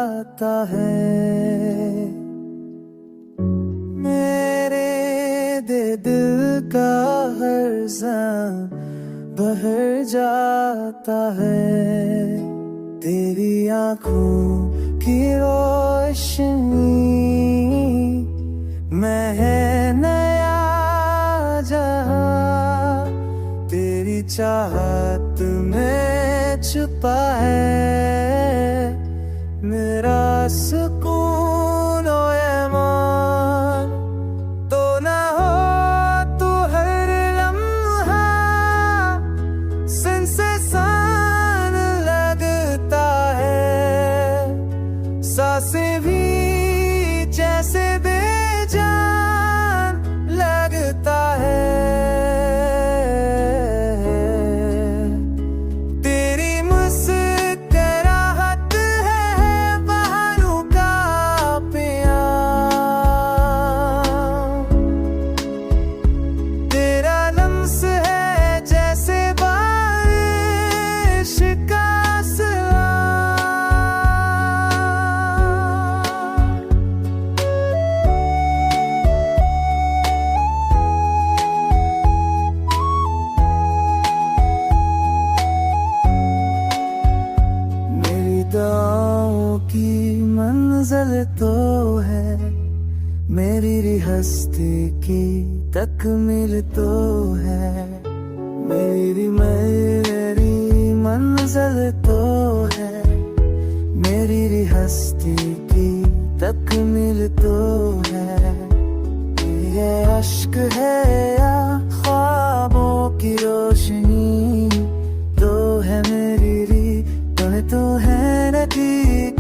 जाता है। मेरे दिल का हर ज़ान बहर जाता है। तेरी आँखों की रोशनी मैं है नया जहां, तेरी चाहत में छुपा है मेरा सुकून ओ ईमान। तो ना हो तू हर लम्हा सन से सान लगता है, सांसें भी जैसे बेजान लगता है। तेरी मुस्कुराहट है बहारों का प्यार, तेरा लम्स है जैसे बारिश का दुआओं की मंजिल तो है, मेरी रिहस्ती की तकमील तो है। मेरी मंजिल तो है, मेरी रिहस्ती की तकमील तो है। ये अश्क है या ख्वाबों की रोशनी, तो है मेरी तो है नतीजा।